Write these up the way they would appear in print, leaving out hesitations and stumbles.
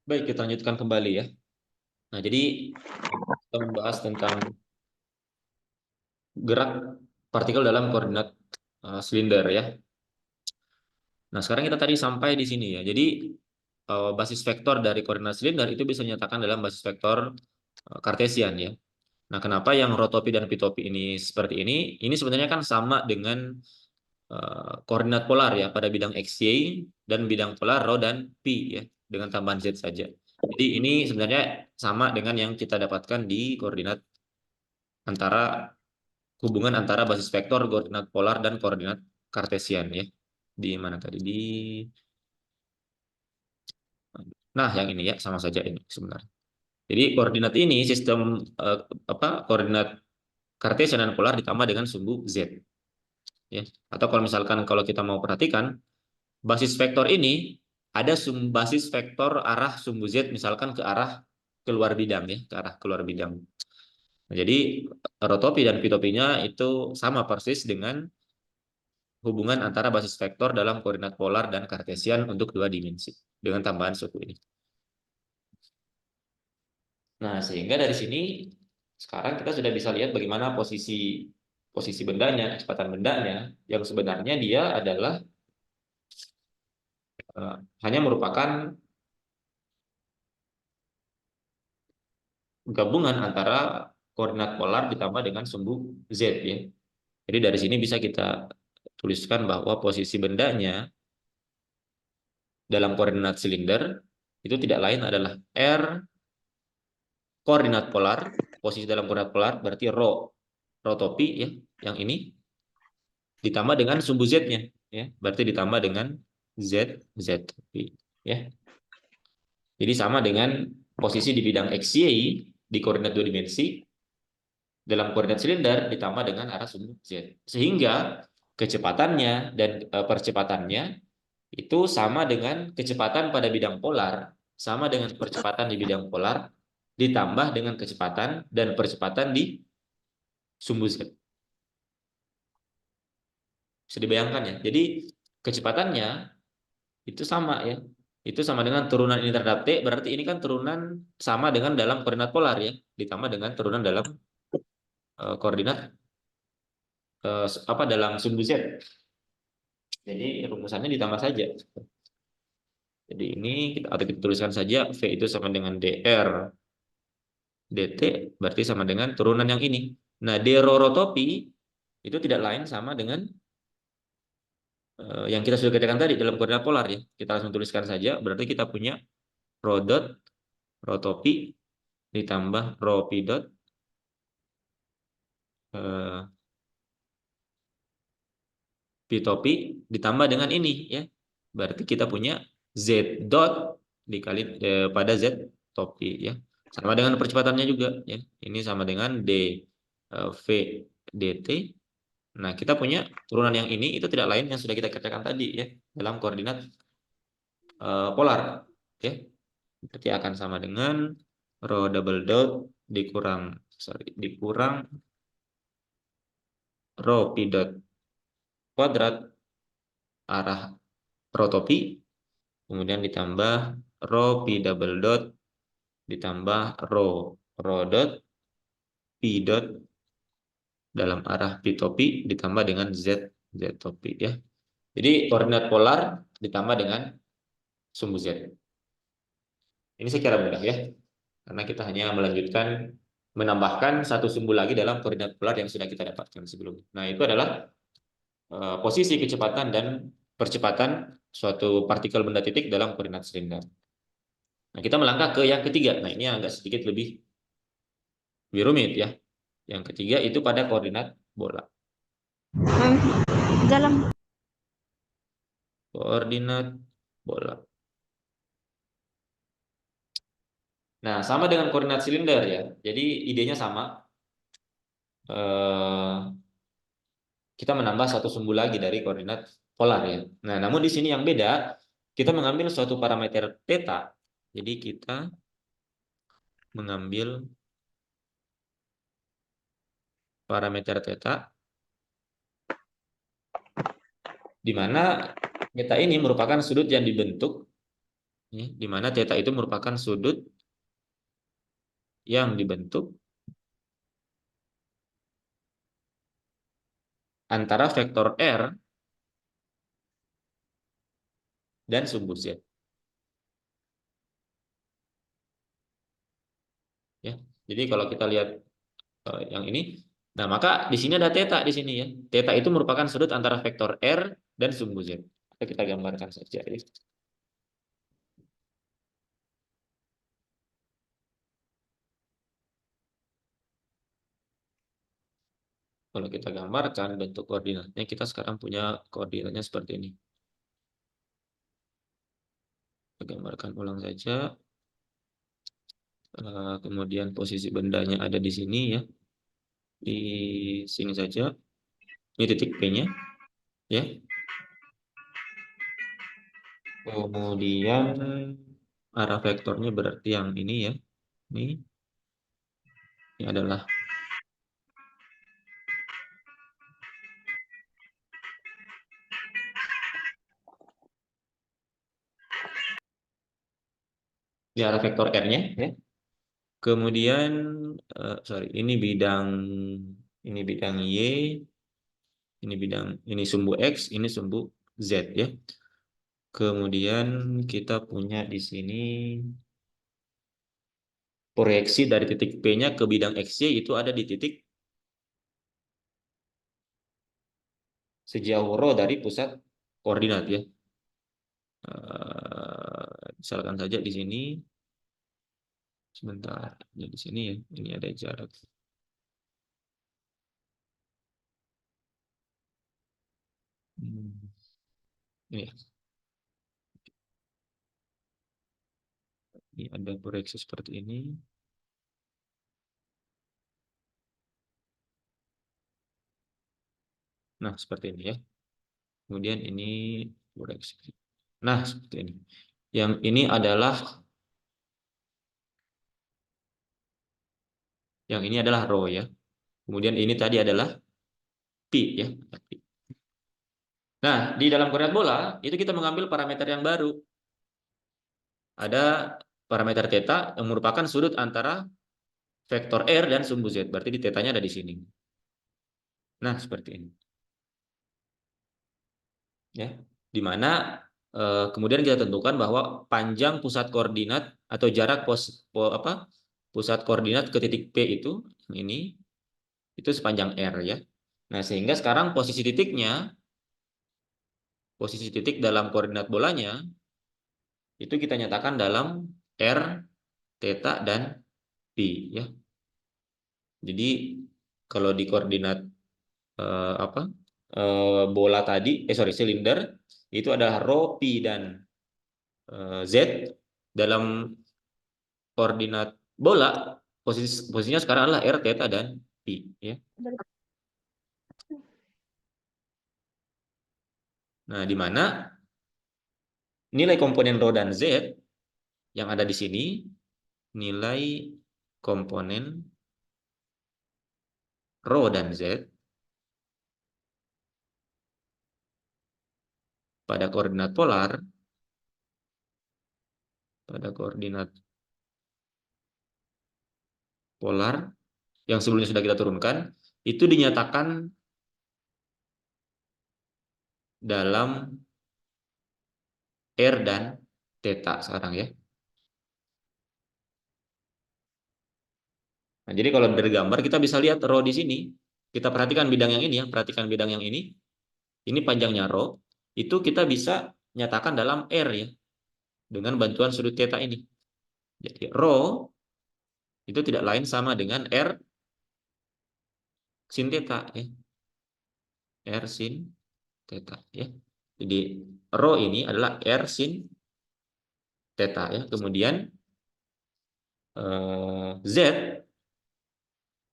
Baik, kita lanjutkan kembali ya. Nah, jadi kita membahas tentang gerak partikel dalam koordinat silinder ya. Nah, sekarang kita tadi sampai di sini ya. Jadi basis vektor dari koordinat silinder itu bisa dinyatakan dalam basis vektor kartesian ya. Nah, kenapa yang rotopi dan pitopi ini seperti ini? Ini sebenarnya kan sama dengan koordinat polar ya pada bidang x, y dan bidang polar rho dan pi ya dengan tambahan z saja. Jadi ini sebenarnya sama dengan yang kita dapatkan di koordinat antara hubungan antara basis vektor koordinat polar dan koordinat kartesian ya. Di mana tadi di Nah, yang ini ya sama saja ini sebenarnya. Jadi koordinat ini sistem koordinat kartesian dan polar ditambah dengan sumbu z ya. Atau kalau kita mau perhatikan basis vektor ini ada basis vektor arah sumbu z misalkan ke arah keluar bidang ya, ke arah keluar bidang. Nah, jadi rotopi dan pitopinya itu sama persis dengan hubungan antara basis vektor dalam koordinat polar dan kartesian untuk dua dimensi dengan tambahan suku ini. Nah, sehingga dari sini sekarang kita sudah bisa lihat bagaimana posisi posisi bendanya, kecepatan bendanya yang sebenarnya dia adalah eh, hanya merupakan gabungan antara koordinat polar ditambah dengan sumbu z ya. Jadi dari sini bisa kita tuliskan bahwa posisi bendanya dalam koordinat silinder itu tidak lain adalah r koordinat polar, posisi dalam koordinat polar berarti rho topi ya, yang ini ditambah dengan sumbu z-nya ya, berarti ditambah dengan z topi ya. Jadi sama dengan posisi di bidang x y di koordinat dua dimensi dalam koordinat silinder ditambah dengan arah sumbu z. Sehingga kecepatannya dan percepatannya itu sama dengan kecepatan pada bidang polar, sama dengan percepatan di bidang polar ditambah dengan kecepatan dan percepatan di sumbu z. Bisa dibayangkan ya. Jadi kecepatannya itu sama ya. Itu sama dengan turunan ini terhadap T, berarti ini kan turunan sama dengan dalam koordinat polar ya, ditambah dengan turunan dalam koordinat dalam sumbu Z. Jadi rumusannya ditambah saja. Jadi ini kita tuliskan saja V itu sama dengan dr dt berarti sama dengan turunan yang ini. Nah, d rho rotopi itu tidak lain sama dengan yang kita sudah katakan tadi dalam koordinat polar ya. Kita langsung tuliskan saja. Berarti kita punya rho dot rho topi ditambah rho pi dot eh, pi topi ditambah dengan ini ya. Berarti kita punya z dot dikali pada z topi ya. Sama dengan percepatannya juga ya. Ini sama dengan d v dt. Nah, kita punya turunan yang ini itu tidak lain yang sudah kita kerjakan tadi ya dalam koordinat polar ya. Berarti akan sama dengan rho double dot dikurang rho pi dot kuadrat arah rho topi kemudian ditambah rho pi double dot ditambah rho dot pi dot dalam arah pi topi ditambah dengan z topi ya. Jadi koordinat polar ditambah dengan sumbu z. Ini secara mudah ya. Karena kita hanya melanjutkan menambahkan satu sumbu lagi dalam koordinat polar yang sudah kita dapatkan sebelumnya. Nah, itu adalah posisi kecepatan dan percepatan suatu partikel benda titik dalam koordinat silinder. Nah, kita melangkah ke yang ketiga. Nah, ini agak sedikit lebih rumit ya. Yang ketiga itu pada koordinat bola. Dalam Koordinat bola. Nah, sama dengan koordinat silinder ya. Jadi idenya sama. Eh, kita menambah satu sumbu lagi dari koordinat polar ya. Nah, namun di sini yang beda, kita mengambil suatu parameter theta. Jadi kita mengambil parameter theta di mana theta ini merupakan sudut yang dibentuk Ya, di mana theta itu merupakan sudut yang dibentuk antara vektor R dan sumbu Z. Ya. Jadi kalau kita lihat yang ini, nah maka di sini ada theta di sini ya. Theta itu merupakan sudut antara vektor R dan sumbu Z. Kita gambarkan saja ya. Kalau kita gambarkan bentuk koordinatnya, kita sekarang punya koordinatnya seperti ini. Kita gambarkan ulang saja. Kemudian posisi bendanya ada di sini ya. Di sini saja. Ini titik P-nya ya. Kemudian arah vektornya berarti yang ini ya. Ini adalah di arah vektor R-nya ya. Kemudian sorry, ini bidang Y, ini sumbu X, ini sumbu Z ya. Kemudian kita punya di sini proyeksi dari titik P-nya ke bidang XY itu ada di titik sejauh rho dari pusat koordinat ya. Misalkan saja di sini sebentar, ya di sini ya, ini ada jarak. Ini, ini ada proyeksi seperti ini. Nah, seperti ini ya. Kemudian ini proyeksi. Nah, seperti ini. Yang ini adalah rho ya. Kemudian ini tadi adalah pi ya. Nah, di dalam koordinat bola itu kita mengambil parameter yang baru. Ada parameter theta yang merupakan sudut antara vektor R dan sumbu Z. Berarti di tetanya ada di sini. Nah, seperti ini. Ya, di mana kemudian kita tentukan bahwa panjang pusat koordinat atau jarak pusat koordinat ke titik P ini itu sepanjang R ya. Nah, sehingga sekarang posisi titik dalam koordinat bolanya itu kita nyatakan dalam R, theta dan pi ya. Jadi kalau di koordinat apa bola tadi, silinder itu adalah rho, pi dan Z. Dalam koordinat bola posisinya sekarang adalah R, theta dan pi ya. Nah, di mana nilai komponen rho dan Z yang ada di sini, nilai komponen rho dan Z pada koordinat polar yang sebelumnya sudah kita turunkan itu dinyatakan dalam R dan theta sekarang ya. Nah, jadi kalau dari gambar kita bisa lihat rho di sini. Kita perhatikan bidang yang ini ya, perhatikan bidang yang ini. Ini panjangnya rho, itu kita bisa nyatakan dalam R ya, dengan bantuan sudut theta ini. Jadi rho itu tidak lain sama dengan R sin theta ya. R sin theta ya. Jadi rho ini adalah R sin theta ya. Kemudian Z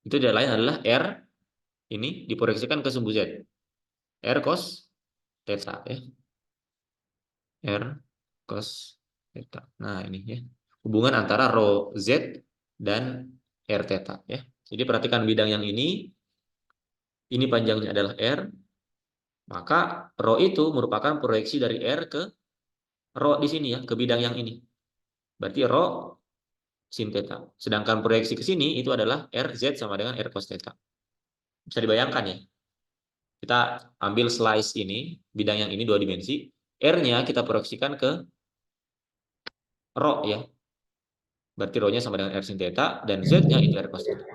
itu tidak lain adalah R ini diproyeksikan ke sumbu Z. R cos theta ya. R cos theta. Nah, ini ya. Hubungan antara rho Z dan R theta ya. Jadi perhatikan bidang yang ini panjangnya adalah R, maka rho itu merupakan proyeksi dari R ke rho di sini ya, ke bidang yang ini. Berarti rho sin theta. Sedangkan proyeksi ke sini itu adalah RZ sama dengan R cos theta. Bisa dibayangkan ya. Kita ambil slice ini, bidang yang ini 2 dimensi. R-nya kita proyeksikan ke rho ya. Berarti rho-nya sama dengan R sin theta dan Z-nya itu R cos theta.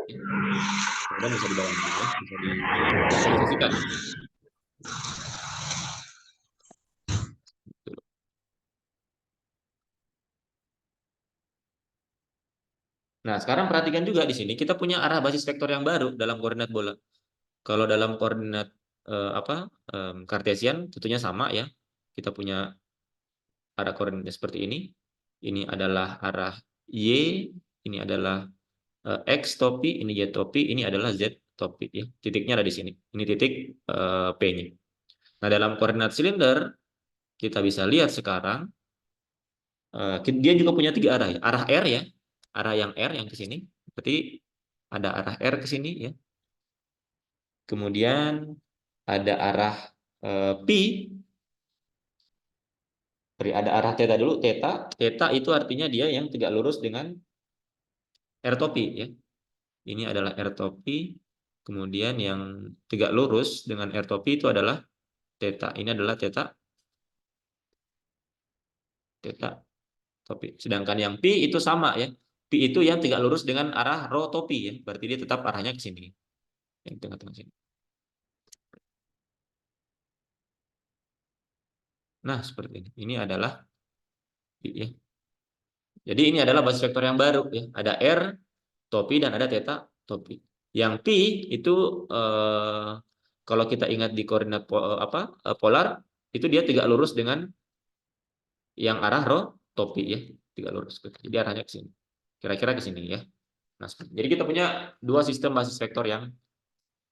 Kemudian bisa dibayangkan ya, bisa divisualisasikan ya. Nah, sekarang perhatikan juga di sini kita punya arah basis vektor yang baru dalam koordinat bola. Kalau dalam koordinat Kartesian tentunya sama ya. Kita punya arah koordinat seperti ini. Ini adalah arah Y, ini adalah X topi, ini Y topi, ini adalah Z topi ya. Titiknya ada di sini. Ini titik P-nya. Nah, dalam koordinat silinder kita bisa lihat sekarang dia juga punya 3 arah ya. Arah R ya. Arah yang R yang ke sini. Berarti ada arah R ke sini ya. Kemudian ada arah P. Ada arah theta dulu. Theta itu artinya dia yang tegak lurus dengan R topi ya. Ini adalah R topi. Kemudian yang tegak lurus dengan R topi itu adalah theta. Ini adalah theta. Theta topi. Sedangkan yang P itu sama ya. P itu yang tegak lurus dengan arah rho topi ya. Berarti dia tetap arahnya ke sini. Yang tengah-tengah sini. Nah, seperti ini. Ini adalah P ya. Jadi ini adalah basis vektor yang baru ya. Ada R topi dan ada theta topi. Yang P itu kalau kita ingat di koordinat polar itu dia tegak lurus dengan yang arah rho topi ya, tegak lurus. Jadi arahnya ke sini. Kira-kira ke sini ya. Nah, jadi kita punya 2 sistem basis vektor yang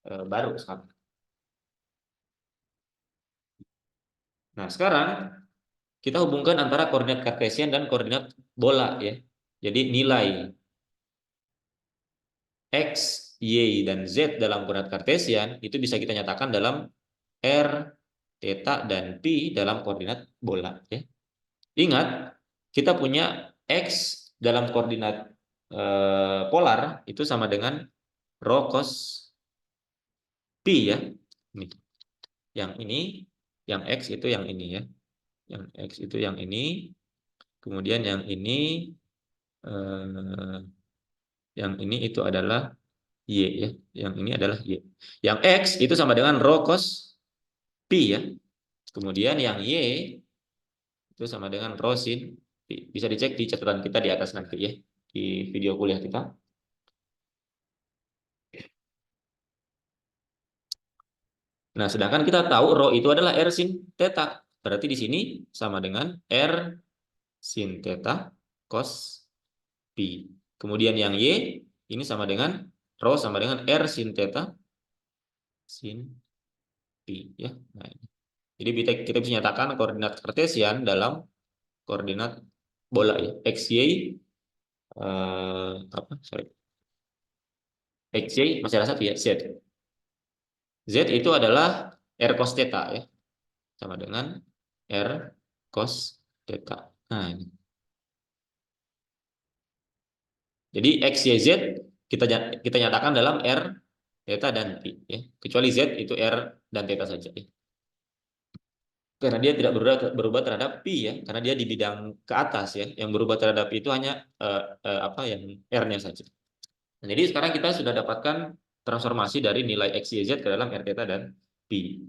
baru sekarang. Nah, sekarang kita hubungkan antara koordinat kartesian dan koordinat bola ya. Jadi nilai X, Y, dan Z dalam koordinat kartesian itu bisa kita nyatakan dalam R, theta, dan P dalam koordinat bola. Ya. Ingat, kita punya X dalam koordinat polar itu sama dengan rho cos P ya. Ini. Yang ini, yang X itu yang ini ya. Yang X itu yang ini. Kemudian eh, yang ini itu adalah Y ya. Yang ini adalah Y. Yang X itu sama dengan rho cos P ya. Kemudian yang Y itu sama dengan rho sin P. Bisa dicek di catatan kita di atas nanti ya. Di video kuliah kita. Nah, sedangkan kita tahu rho itu adalah R sin theta. Berarti di sini sama dengan R sin theta cos P. Kemudian yang Y ini sama dengan rho sama dengan R sin theta sin P ya. Nah, jadi kita bisa nyatakan koordinat kartesian dalam koordinat bola ya. X Y apa? Sorry. X Y masih ada satu ya, Z. Z itu adalah R cos theta ya. Sama dengan R cos theta. Nah, ini. Jadi X, Y, Z kita nyatakan dalam R, theta, dan P. Ya. Kecuali Z itu R dan theta saja. Ya. Karena dia tidak berubah terhadap P ya. Karena dia di bidang ke atas ya. Yang berubah terhadap P itu hanya yang R-nya saja. Nah, jadi sekarang kita sudah dapatkan transformasi dari nilai X, Y, Z ke dalam R, theta, dan P.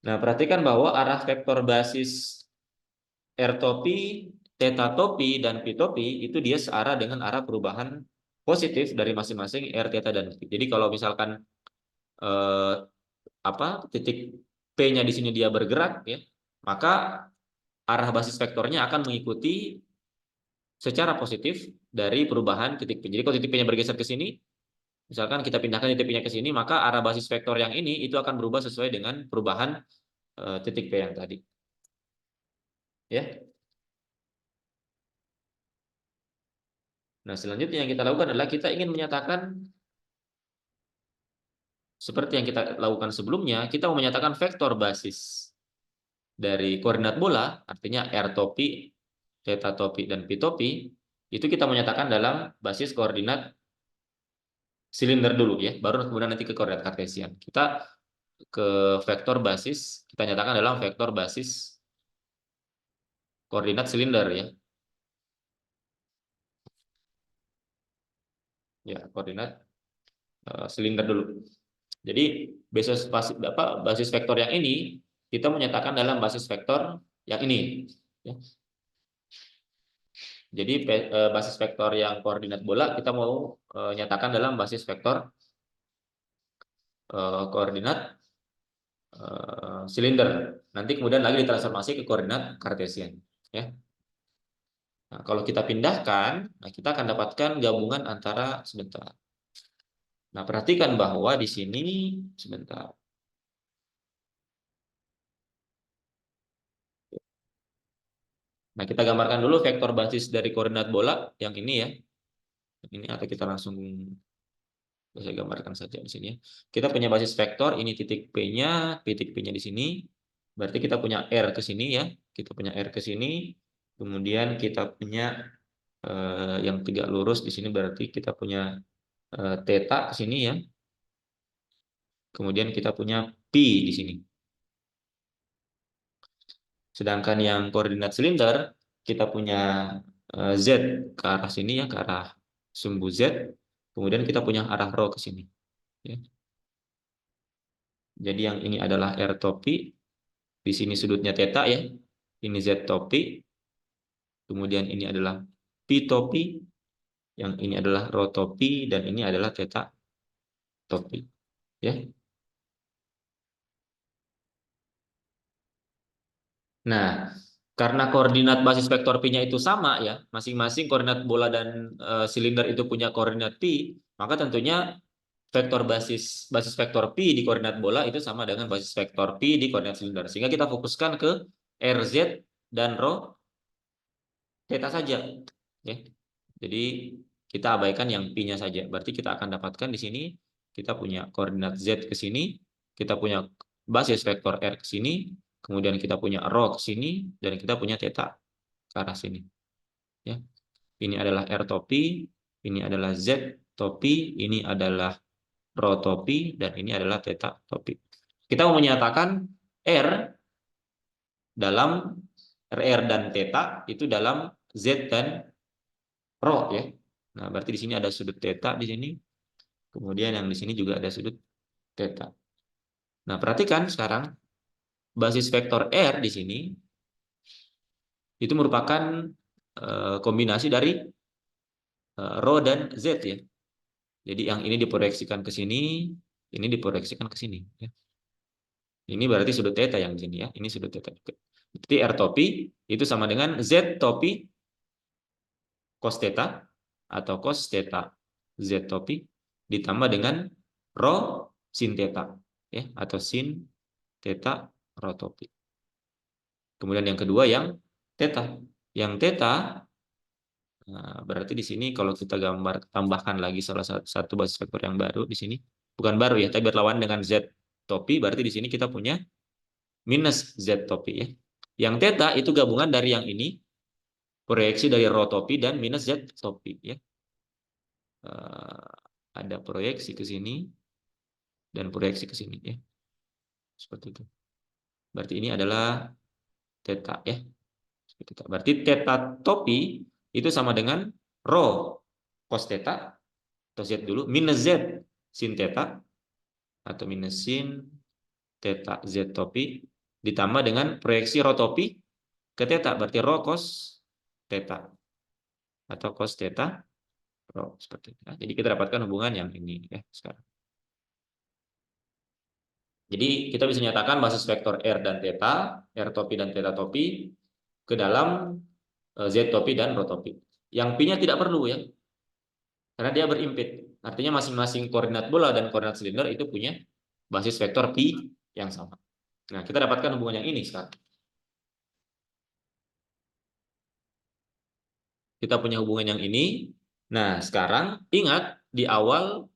Nah, perhatikan bahwa arah vektor basis R topi, theta topi, dan P topi itu dia searah dengan arah perubahan positif dari masing-masing R, theta, dan P. Jadi kalau misalkan eh, titik P-nya di sini dia bergerak ya, maka arah basis vektornya akan mengikuti secara positif dari perubahan titik P. Jadi kalau titik P-nya bergeser ke sini, misalkan kita pindahkan titik P-nya ke sini, maka arah basis vektor yang ini itu akan berubah sesuai dengan perubahan titik P yang tadi. Ya. Nah, selanjutnya yang kita lakukan adalah kita ingin menyatakan seperti yang kita lakukan sebelumnya, kita mau menyatakan vektor basis dari koordinat bola, artinya r topi, theta topi, dan p topi, itu kita menyatakan dalam basis koordinat silinder dulu ya, baru kemudian nanti ke koordinat kartesian. Kita ke vektor basis, kita nyatakan dalam vektor basis koordinat silinder ya. Ya, koordinat silinder dulu. Jadi basis vektor yang ini kita menyatakan dalam basis vektor yang ini ya. Jadi basis vektor yang koordinat bola kita mau nyatakan dalam basis vektor koordinat silinder. Nanti kemudian lagi ditransformasi ke koordinat kartesian ya. Nah, kalau kita pindahkan, nah kita akan dapatkan gabungan antara sebentar. Nah, perhatikan bahwa di sini sebentar. Nah, kita gambarkan dulu vektor basis dari koordinat bola yang ini ya. Ini atau kita langsung saya gambarkan saja di sini ya. Kita punya basis vektor, ini titik P-nya, titik P-nya di sini. Berarti kita punya R ke sini ya. Kita punya R ke sini. Kemudian kita punya yang tegak lurus di sini berarti kita punya theta ke sini ya. Kemudian kita punya P di sini. Sedangkan yang koordinat silinder kita punya Z ke arah sini ya, ke arah sumbu Z. Kemudian kita punya arah rho ke sini. Ya. Jadi yang ini adalah R topi, di sini sudutnya theta ya. Ini Z topi, kemudian ini adalah P topi, yang ini adalah rho topi, dan ini adalah theta topi. Ya. Nah, karena koordinat basis vektor P-nya itu sama ya, masing-masing koordinat bola dan silinder itu punya koordinat P, maka tentunya vektor basis vektor P di koordinat bola itu sama dengan basis vektor P di koordinat silinder. Sehingga kita fokuskan ke RZ dan rho theta saja. Ya. Jadi kita abaikan yang P-nya saja. Berarti kita akan dapatkan di sini kita punya koordinat Z ke sini, kita punya basis vektor R ke sini, kemudian kita punya rho ke sini, dan kita punya theta ke arah sini. Ya. Ini adalah R topi, ini adalah Z topi, ini adalah rho topi, dan ini adalah theta topi. Kita mau menyatakan R dalam RR dan theta itu dalam Z dan rho ya. Nah, berarti di sini ada sudut theta di sini. Kemudian yang di sini juga ada sudut theta. Nah, perhatikan sekarang basis vektor R di sini itu merupakan kombinasi dari rho dan Z ya. Jadi yang ini diproyeksikan ke sini, ini diproyeksikan ke sini ya. Ini berarti sudut theta yang di sini ya. Ini sudut theta juga. Berarti R topi itu sama dengan Z topi cos theta atau cos theta Z topi ditambah dengan rho sin theta ya, atau sin theta rho topi. Kemudian yang kedua yang theta. Yang theta berarti di sini kalau kita gambar tambahkan lagi salah satu basis vektor yang baru di sini, bukan baru ya, tapi berlawan dengan Z topi, berarti di sini kita punya minus Z topi ya. Yang theta itu gabungan dari yang ini, proyeksi dari rho topi dan minus Z topi ya. Ada proyeksi ke sini dan proyeksi ke sini ya. Seperti itu. Berarti ini adalah theta ya. Berarti theta topi itu sama dengan rho cos theta atau Z dulu minus Z sin theta atau minus sin theta Z topi ditambah dengan proyeksi rho topi ke theta, berarti rho cos theta atau cos theta rho seperti itu. Jadi kita dapatkan hubungan yang ini ya sekarang. Jadi kita bisa nyatakan basis vektor R dan theta, R topi dan theta topi ke dalam Z topi dan rho topi. Yang P-nya tidak perlu ya, karena dia berimpit. Artinya masing-masing koordinat bola dan koordinat silinder itu punya basis vektor P yang sama. Nah, kita dapatkan hubungan yang ini sekarang. Kita punya hubungan yang ini. Nah, sekarang ingat di awal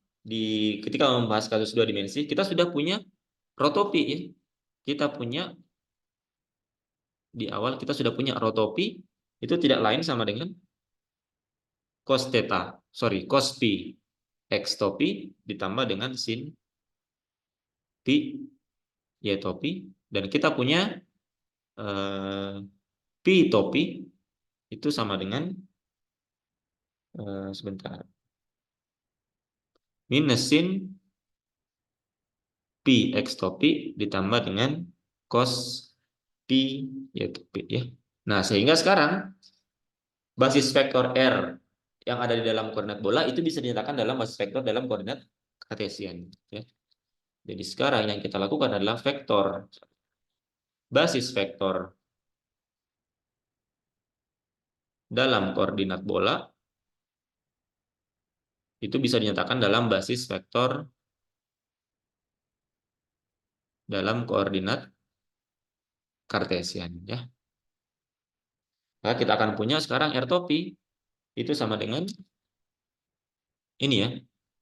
ketika membahas kasus dua dimensi, kita sudah punya rho topi ya. Kita punya di awal kita sudah punya rho topi itu tidak lain sama dengan cos theta, sorry, cos pi x topi ditambah dengan sin pi y topi, dan kita punya pi topi itu sama dengan sebentar, minus sin pi x topi ditambah dengan cos pi y topi ya. Nah, sehingga sekarang basis vektor R yang ada di dalam koordinat bola itu bisa dinyatakan dalam basis vektor dalam koordinat kartesian ya. Jadi sekarang yang kita lakukan adalah vektor basis vektor dalam koordinat bola itu bisa dinyatakan dalam basis vektor dalam koordinat kartesian ya. Nah, kita akan punya sekarang R topi itu sama dengan ini ya,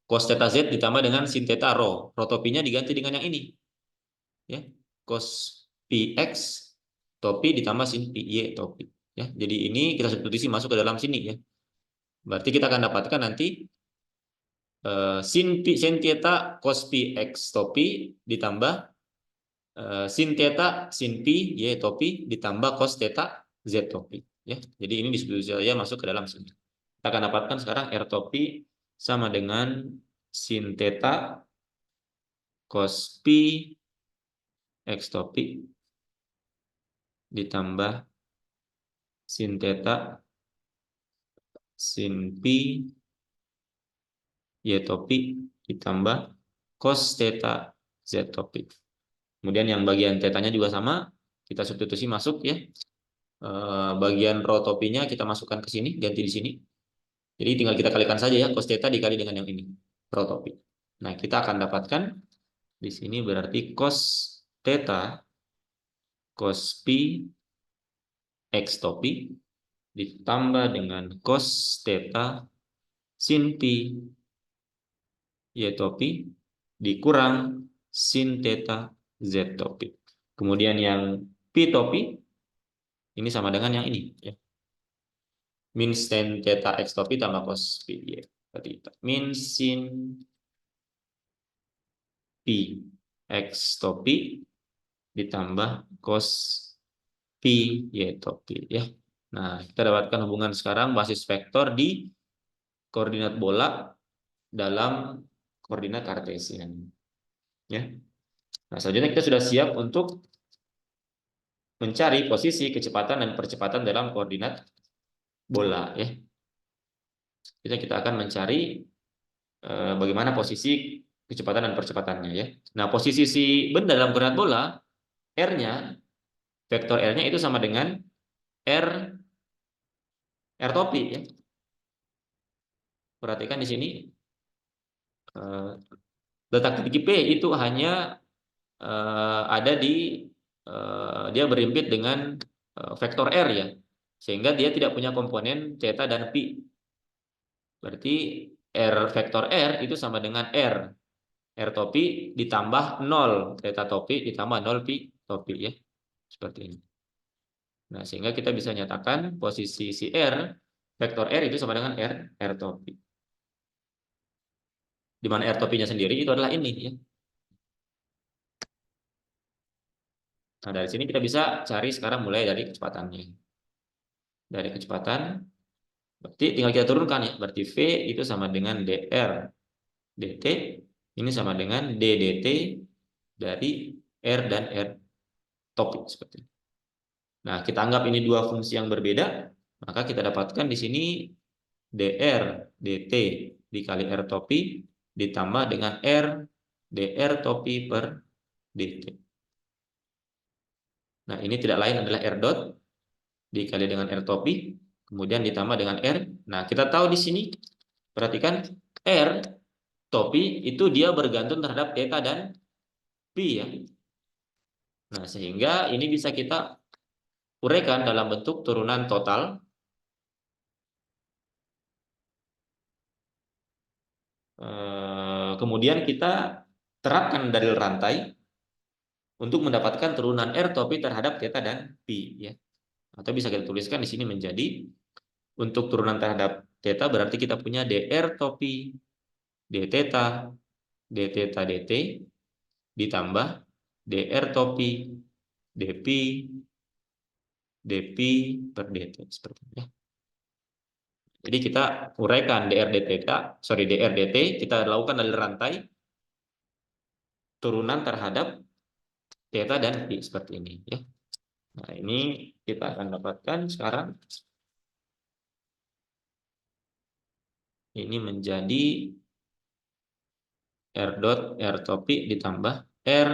cos theta z ditambah dengan sin theta rho. Rho topinya diganti dengan yang ini ya, cos pi x topi ditambah sin pi y topi ya. Jadi ini kita substitusi masuk ke dalam sini ya. Berarti kita akan dapatkan nanti sin theta cos pi x topi ditambah sin theta sin pi y topi ditambah cos theta z topi ya. Jadi ini disubstitusi saja masuk ke dalam sini. Kita akan dapatkan sekarang R topi sama dengan sin theta cos pi x topi ditambah sin theta sin pi y topi ditambah cos theta z topi. Kemudian yang bagian tetanya juga sama, kita substitusi masuk ya. Bagian rho topinya kita masukkan ke sini, ganti di sini. Jadi tinggal kita kalikan saja ya, cos theta dikali dengan yang ini, rho topi. Nah, kita akan dapatkan di sini berarti cos theta cos pi x topi ditambah dengan cos theta sin pi y topi dikurang sin theta z topi. Kemudian yang pi topi ini sama dengan yang ini ya. Min sin theta x topi tambah cos pi y. Berarti min sin pi x topi ditambah cos pi y topi ya. Nah, kita dapatkan hubungan sekarang basis vektor di koordinat bola dalam koordinat kartesian ya. Nah, selanjutnya kita sudah siap untuk mencari posisi kecepatan dan percepatan dalam koordinat bola ya. Kita akan mencari bagaimana posisi kecepatan dan percepatannya ya. Nah, posisi si benda dalam koordinat bola, R-nya, vektor R-nya itu sama dengan R topi ya. Perhatikan di sini letak titik P itu hanya ada di dia berimpit dengan vektor R ya. Sehingga dia tidak punya komponen theta dan pi. Berarti R vektor R itu sama dengan R topi ditambah 0 theta topi ditambah 0 pi topi ya. Seperti ini. Nah, sehingga kita bisa nyatakan posisi si R vektor R itu sama dengan R topi. Di mana R topinya sendiri itu adalah ini ya. Nah, dari sini kita bisa cari sekarang mulai dari kecepatannya. Dari kecepatan berarti tinggal kita turunkan ya. Berarti V itu sama dengan dr dt ini sama dengan d dt dari R dan R topi seperti ini. Nah, kita anggap ini dua fungsi yang berbeda, maka kita dapatkan di sini dr dt dikali R topi ditambah dengan R dr topi per dt. Nah, ini tidak lain adalah R dot dikali dengan R topi, kemudian ditambah dengan R. Nah, kita tahu di sini, perhatikan R topi itu dia bergantung terhadap theta dan pi ya. Nah, sehingga ini bisa kita uraikan dalam bentuk turunan total. Kemudian kita terapkan dalil rantai. untuk mendapatkan turunan R topi terhadap theta dan pi ya. Atau bisa kita tuliskan di sini menjadi untuk turunan terhadap theta berarti kita punya dr topi d theta dt ditambah dr topi dp dp per dt seperti ini ya. Jadi kita uraikan dr dt, kita lakukan dari rantai turunan terhadap theta dan pi seperti ini ya. Nah, ini kita akan dapatkan sekarang ini menjadi R dot R topi ditambah R.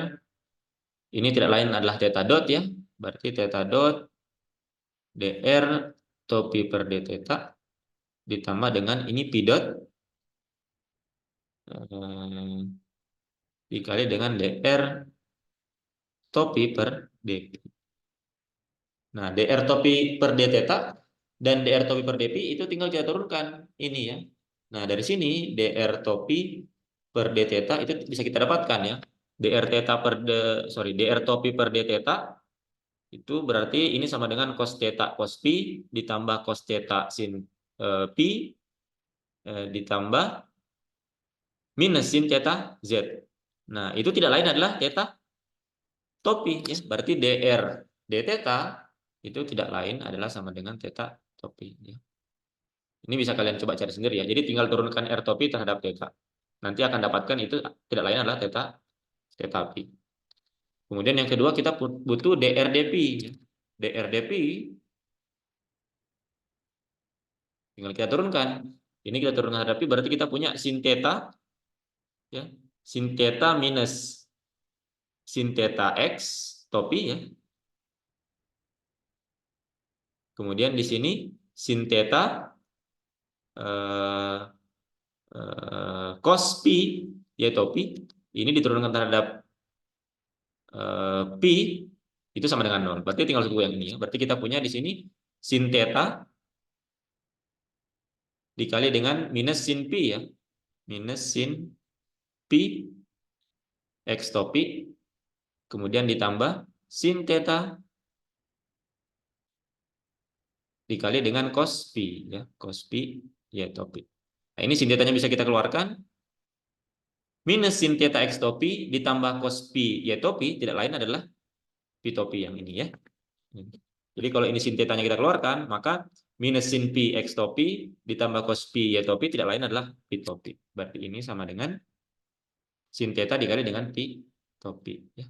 Ini tidak lain adalah theta dot ya. Berarti theta dot dr topi per d theta ditambah dengan ini pi dot dikali dengan dr topi per dp. Nah, dr topi per d theta dan dr topi per dp itu tinggal kita turunkan ini ya. Nah, dari sini dr topi per d theta itu bisa kita dapatkan ya. dr topi per d theta itu berarti ini sama dengan cos theta cos pi ditambah cos theta sin pi ditambah minus sin theta z. Nah, itu tidak lain adalah theta topi ya. Berarti dr d theta itu tidak lain adalah sama dengan theta topi ya. Ini bisa kalian coba cari sendiri ya. Jadi tinggal turunkan R topi terhadap theta. Nanti akan dapatkan itu tidak lain adalah theta pi. Kemudian yang kedua kita butuh dr dp. dr dp tinggal kita turunkan. Ini kita turunkan terhadap pi berarti kita punya sin theta ya. Sin theta minus sin theta x topi ya. Kemudian di sini sin theta cos pi ya topi ini diturunkan terhadap pi itu sama dengan 0. Berarti tinggal suku yang ini ya. Berarti kita punya di sini sin theta dikali dengan minus sin pi ya. Minus sin pi x topi kemudian ditambah sin theta dikali dengan cos pi ya. Cos pi ya topi. Nah, ini sin theta-nya bisa kita keluarkan. Minus sin theta x topi ditambah cos pi y topi tidak lain adalah pi topi yang ini ya. Jadi kalau ini sin theta-nya kita keluarkan, maka minus sin pi x topi ditambah cos pi y topi tidak lain adalah pi topi. Berarti ini sama dengan sin theta dikali dengan pi topi ya.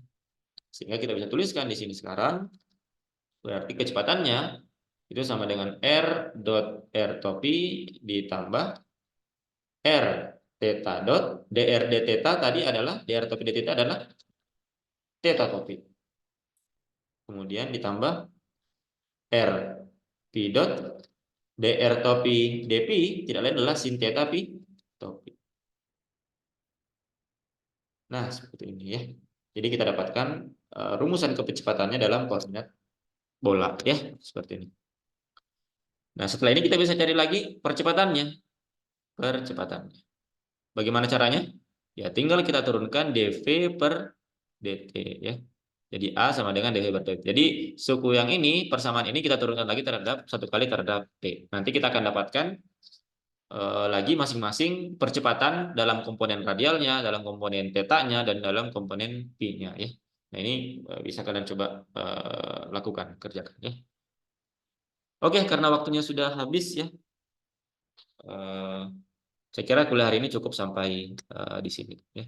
Sehingga kita bisa tuliskan di sini sekarang berarti kecepatannya itu sama dengan R dot R topi ditambah R theta dot dr d theta tadi adalah dr topi d theta adalah theta topi. Kemudian ditambah R pi dot dr topi dp tidak lain adalah sin theta pi topi. Nah, seperti ini ya. Jadi kita dapatkan rumusan kecepatannya dalam koordinat bola ya, seperti ini. Nah, setelah ini kita bisa cari lagi percepatannya. Bagaimana caranya? Ya, tinggal kita turunkan dv per dt ya. Jadi A sama dengan dv per dt. Jadi suku yang ini, persamaan ini kita turunkan lagi terhadap satu kali terhadap t. Nanti kita akan dapatkan lagi masing-masing percepatan dalam komponen radialnya, dalam komponen tetanya, dan dalam komponen pi-nya ya. Nah, ini bisa kalian coba lakukan, kerjakan ya. Oke, karena waktunya sudah habis ya. Saya kira kuliah hari ini cukup sampai di sini ya.